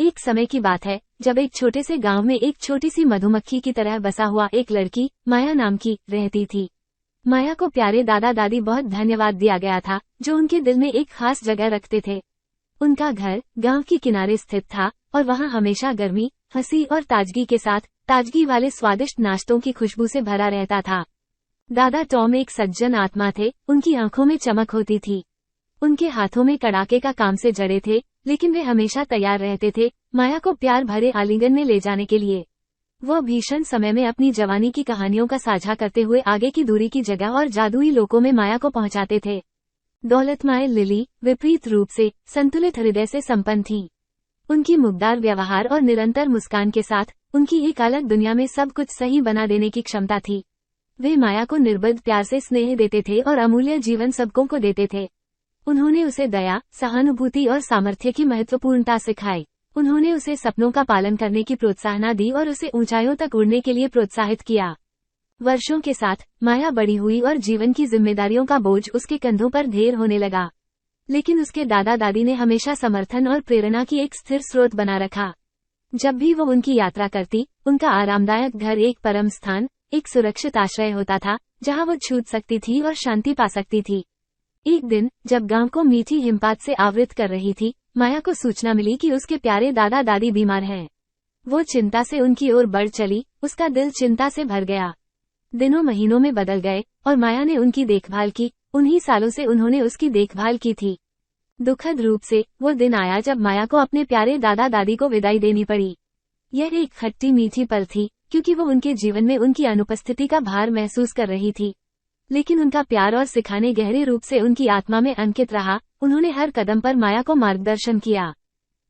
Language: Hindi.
एक समय की बात है जब एक छोटे से गांव में एक छोटी सी मधुमक्खी की तरह बसा हुआ एक लड़की माया नाम की रहती थी। माया को प्यारे दादा दादी बहुत धन्यवाद दिया गया था, जो उनके दिल में एक खास जगह रखते थे। उनका घर गांव के किनारे स्थित था और वहां हमेशा गर्मी, हंसी और ताजगी के साथ ताजगी वाले स्वादिष्ट नाश्तों की खुशबू से भरा रहता था। दादा टॉम एक सज्जन आत्मा थे, उनकी आंखों में चमक होती थी। उनके हाथों में कड़ाके का काम से जड़े थे, लेकिन वे हमेशा तैयार रहते थे माया को प्यार भरे आलिंगन में ले जाने के लिए। वो भीषण समय में अपनी जवानी की कहानियों का साझा करते हुए आगे की दूरी की जगह और जादुई लोकों में माया को पहुंचाते थे। दौलतमाय लिली विपरीत रूप से संतुलित हृदय से संपन्न थी। उनकी मुग्धार व्यवहार और निरंतर मुस्कान के साथ उनकी एक अलग दुनिया में सब कुछ सही बना देने की क्षमता थी। वे माया को निर्बध प्यार से स्नेह देते थे और अमूल्य जीवन सबकों को देते थे। उन्होंने उसे दया, सहानुभूति और सामर्थ्य की महत्वपूर्णता सिखाई। उन्होंने उसे सपनों का पालन करने की प्रोत्साहन दी और उसे ऊंचाइयों तक उड़ने के लिए प्रोत्साहित किया। वर्षों के साथ माया बड़ी हुई और जीवन की जिम्मेदारियों का बोझ उसके कंधों पर ढेर होने लगा। लेकिन उसके दादा दादी ने हमेशा समर्थन और प्रेरणा की एक स्थिर स्रोत बना रखा। जब भी वो उनकी यात्रा करती, उनका आरामदायक घर एक परम स्थान, एक सुरक्षित आश्रय होता था, जहां वो छूट सकती थी और शांति पा सकती थी। एक दिन जब गांव को मीठी हिमपात से आवृत कर रही थी, माया को सूचना मिली कि उसके प्यारे दादा दादी बीमार हैं। वो चिंता से उनकी ओर बढ़ चली, उसका दिल चिंता से भर गया। दिनों महीनों में बदल गए और माया ने उनकी देखभाल की। उन्हीं सालों से उन्होंने उसकी देखभाल की थी। दुखद रूप से वो दिन आया जब माया को अपने प्यारे दादा दादी को विदाई देनी पड़ी। यह एक खट्टी मीठी पल थी, क्योंकि वो उनके जीवन में उनकी अनुपस्थिति का भार महसूस कर रही थी। लेकिन उनका प्यार और सिखाने गहरे रूप से उनकी आत्मा में अंकित रहा। उन्होंने हर कदम पर माया को मार्गदर्शन किया।